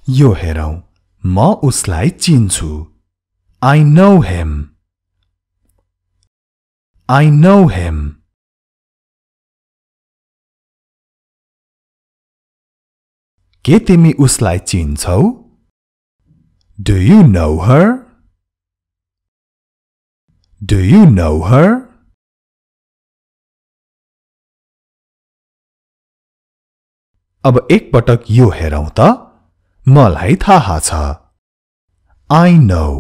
यो हेरौं म उसलाई चिन्छु I know him I know him के तिमी उसलाई चिन्छौ Do you know her Do you know her अब एक पटक यो हेरौं त मलाई थाहा छ I know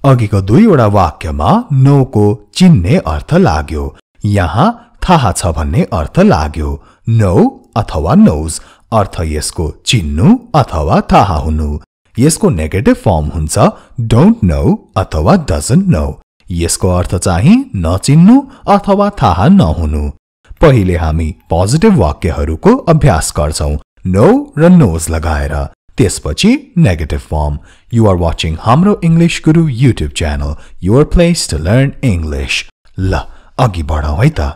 अघिको दुईवटा वाक्यमा know को चिन्ने अर्थ लाग्यो यहाँ थाहा छ भन्ने अर्थ लाग्यो know अथवा knows अर्थ यसको चिन्नु अथवा थाहा हुनु यसको नेगेटिभ फर्म हुन्छ don't know अथवा doesn't know यसको अर्थ चाहिँ नचिन्नु अथवा थाहा नहुनु पहिले हामी पोजिटिभ वाक्यहरूको अभ्यास गर्छौं know र knows लगाएर त्यसपछि negative form You are watching हाम्रो English Guru YouTube channel your place to learn English ल अघि बढौं है त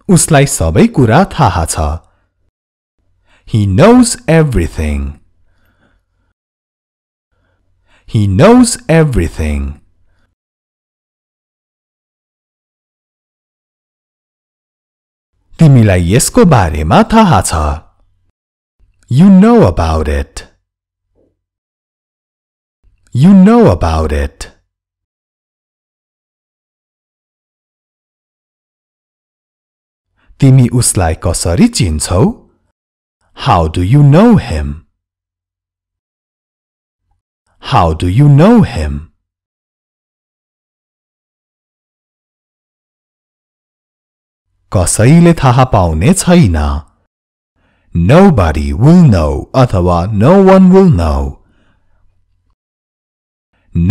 उसलाई सबै कुरा थाहा छ He knows everything He knows everything तिमीलाई यसको बारेमा थाहा छ You know about it You know about it तिमी उसलाई कसरी चिन्छौ How do you know him How do you know him कसैले थाहा पाउने छैन Nobody will know अथवा no one will know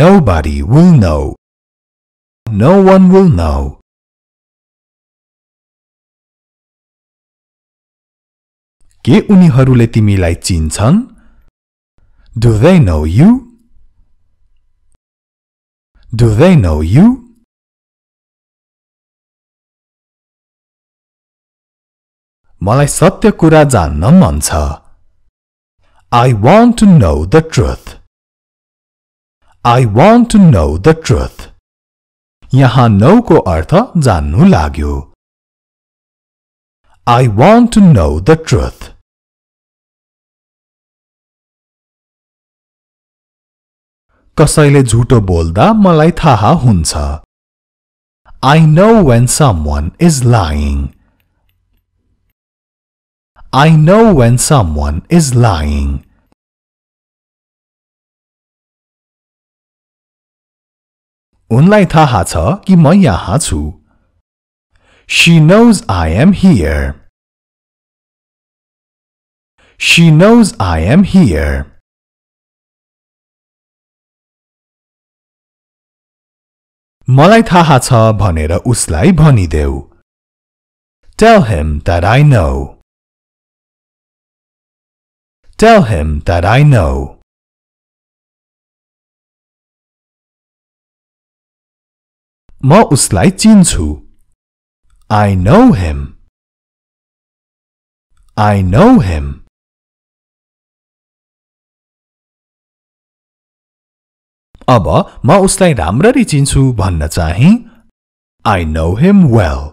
Nobody will know No one will know के उनीहरूले तिमीलाई चिन्छन् Do they know you Do they know you मलाई सत्य कुरा जान्न मन छ I want to know the truth I want to know the truth यहाँ know को अर्थ जान्नु लाग्यो I want to know the truth कसैले झुटो बोल्दा मलाई थाहा हुन्छ I know when someone is lying I know when someone is lying उनलाई थाहा छ कि म यहाँ छु She knows I am here She knows I am here मलाई थाहा छ भनेर उसलाई भनिदेऊ Tell him that I know Tell him that I know म उसलाई चिन्छु I know him I know him अब म उसलाई राम्ररी चिन्छु भन्न चाहिँ I know him well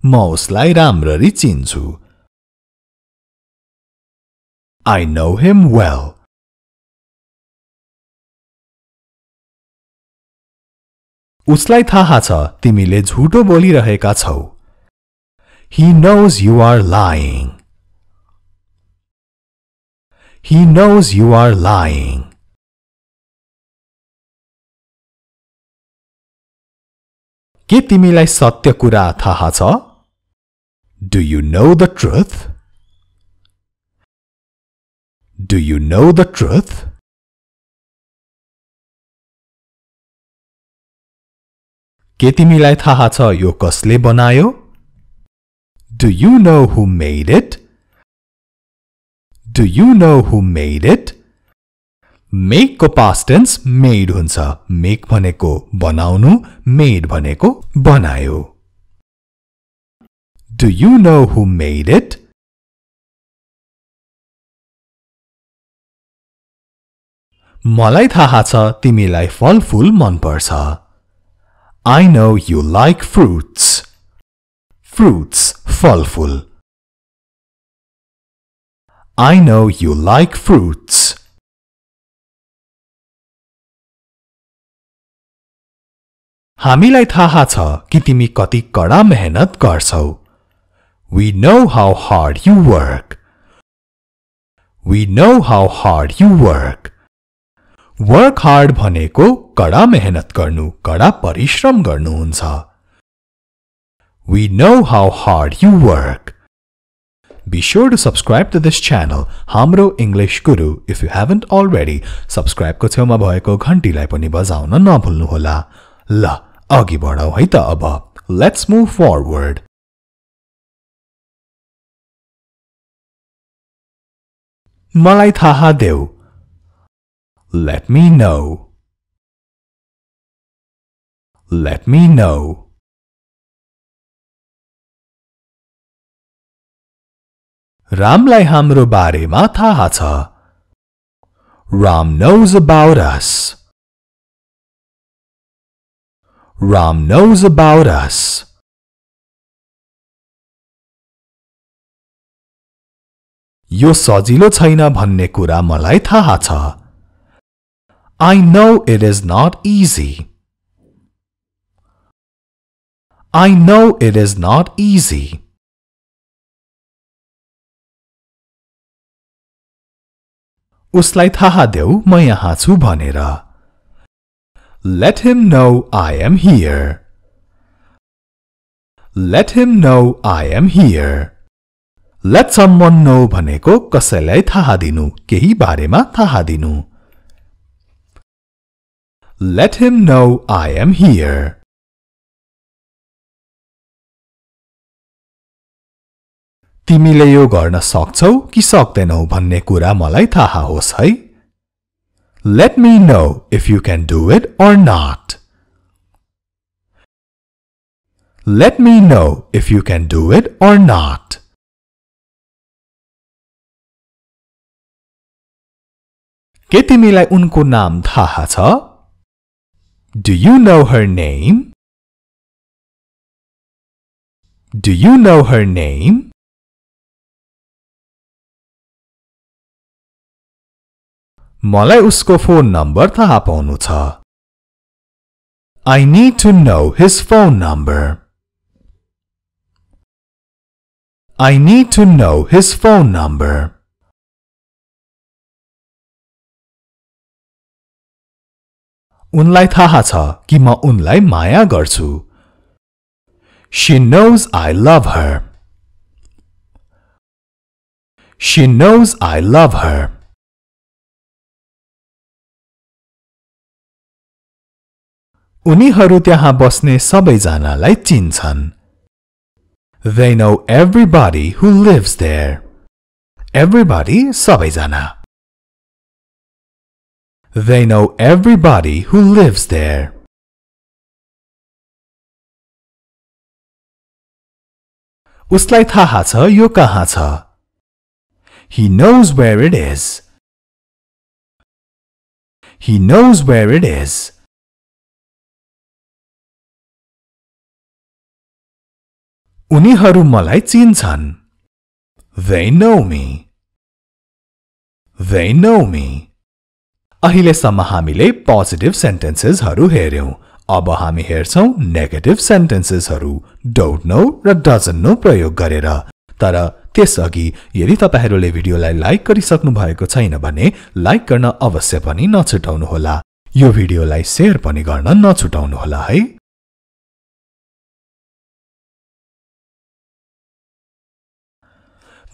म उसलाई राम्ररी चिन्छु I know him well उसलाई थाहा छ तिमीले झुटो बोलिरहेका छौ He knows you are lying He knows you are lying के तिमीलाई सत्य कुरा थाहा छ Do you know the truth Do you know the truth के तिमीलाई थाहा छ यो कसले बनायो Do you know who made it Do you know who made it Make को past tense made हुन्छ make भनेको बनाउनु made भनेको बनायो Do you know who made it? मलाई थाहा छ तिमीलाई फलफूल मन पर्छ. I know you like fruits. Fruits, फलफूल. I know you like fruits. हामीलाई थाहा छ कि तिमी कति कडा मेहनत गर्छौ. We know how hard you work. We know how hard you work. Work hard भनेको कडा मेहनत गर्नु, कडा परिश्रम गर्नु हुन्छ. We know how hard you work. Be sure to subscribe to this channel, हाम्रो English Guru. If you haven't already, subscribe को छेउमा भएको घण्टीलाई पनि बजाउन नभुल्नुहोला. ल, अघि बढौं है त अब. Let's move forward. मलाई थाहा देऊ. Let me know. Let me know. रामलाई हाम्रो बारेमा थाहा छ. Ram knows about us. Ram knows about us. यो सजिलो छैन भन्ने कुरा मलाई थाहा छ. I know it is not easy. I know it is not easy. उसलाई थाहा देऊ म यहाँ छु भनेर. Let him know I am here. Let him know I am here. Let someone know भनेको कसैलाई थाहा दिनु, केही बारेमा थाहा दिनु. Let him know I am here. तिमीले यो गर्न सक्छौ कि सक्दैनौ भन्ने कुरा मलाई थाहा होस् है. Let me know if you can do it or not. Let me know if you can do it or not. के तिमीलाई उनको नाम थाहा छ? Do you know her name? Do you know her name? मलाई उसको फोन नम्बर थाहा पाउनु छ. I need to know his phone number. I need to know his phone number. उनलाई थाहा छ कि म उनलाई माया गर्छु. She knows I love her. She knows I love her. उनीहरू त्यहाँ बस्ने सबैजनालाई चिन्छन्. They know everybody who lives there. Everybody, सबैजना. They know everybody who lives there. उसलाई थाहा छ यो कहाँ छ. He knows where it is. He knows where it is. उनीहरू मलाई चिन्छन्. They know me. They know me. अहिलेसम्म हामीले पोजिटिभ सेन्टेन्सेसहरू हेर्यौं. अब हामी हेर्छौं नेगेटिभ सेन्टेन्सेसहरू डोन्ट नो र डजन्ट नो प्रयोग गरेर. तर त्यसअघि यदि तपाईहरूले भिडियोलाई लाइक गरिसक्नु भएको छैन भने लाइक गर्न अवश्य पनि नछुटाउनुहोला. यो भिडियोलाई शेयर पनि गर्न नछुटाउनुहोला है.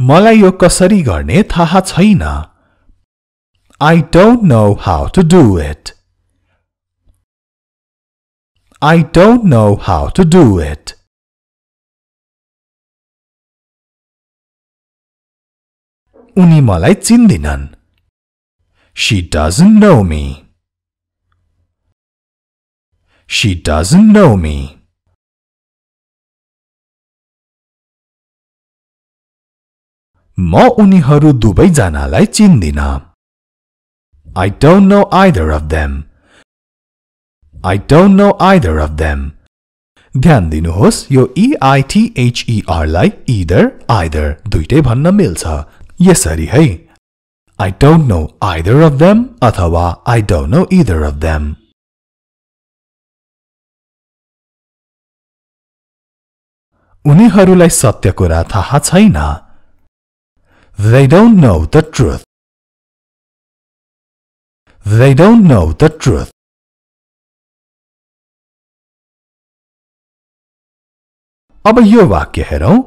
मलाई यो कसरी गर्ने थाहा छैन. I don't know how to do it. I don't know how to do it. उनी मलाई चिन्दिनन्. She doesn't know me. She doesn't know me. म उनीहरू दुवै जनालाई चिन्दिन I don't know either of them I don't know either of them ध्यान दिनुहोस् यो EITHER लाई either either दुईटै भन्न मिल्छ यसरी है I don't know either of them अथवा I don't know either of them उनीहरूलाई सत्य कुरा थाहा छैन They don't know the truth They don't know the truth अब यो वाक्य हेरौं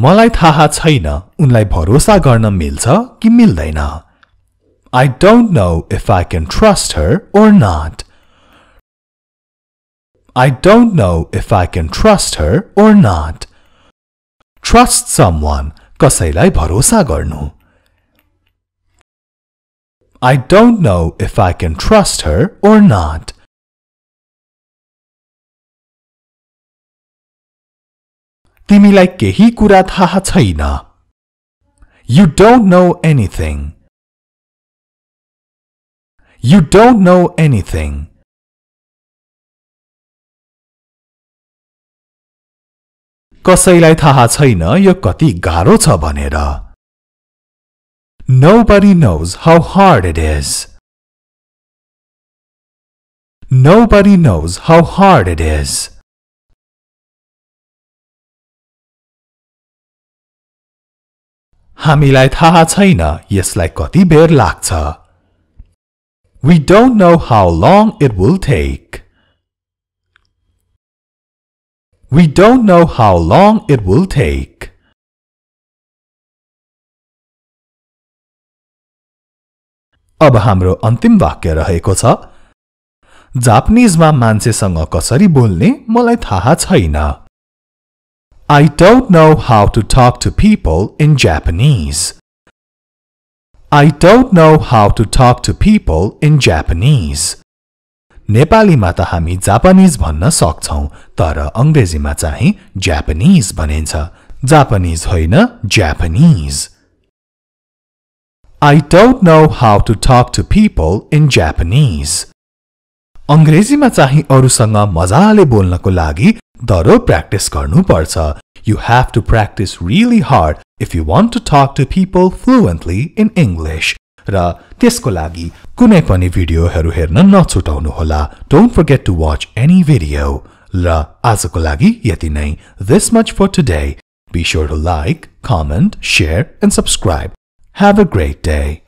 मलाई थाहा छैन उनलाई भरोसा गर्न मिल्छ कि मिल्दैन I don't know if I can trust her or not I don't know if I can trust her or not Trust someone कसैलाई भरोसा गर्नु I don't know if I can trust her or not तिमीलाई केही कुरा थाहा छैन You don't know anything You don't know anything कसैलाई थाहा छैन यो कति गाह्रो छ भनेर Nobody knows how hard it is Nobody knows how hard it is हामीलाई थाहा छैन यसलाई कति बेर लाग्छ We don't know how long it will take We don't know how long it will take अब हाम्रो अन्तिम वाक्य रहेको छ जापानिजमा मान्छेसँग कसरी बोल्ने मलाई थाहा छैन I don't know how to talk to people in Japanese. I don't know how to talk to people in Japanese. नेपालीमा त हामी जापानिज भन्न सक्छौं तर अंग्रेजीमा चाहिँ जापानिज भनिन्छ जापानिज होइन Japanese I don't know how to talk to people in Japanese. अंग्रेजीमा चाहिँ अरूसँग मजाले बोल्नको लागि दरो प्र्याक्टिस गर्नु पर्छ You have to practice really hard if you want to talk to people fluently in English. र त्यसको लागि कुनै पनि भिडियोहरू हेर्न नछुटाउनु होला Don't forget to watch any video. र आजको लागि यति नै This much for today. Be sure to like, comment, share and subscribe. Have a great day.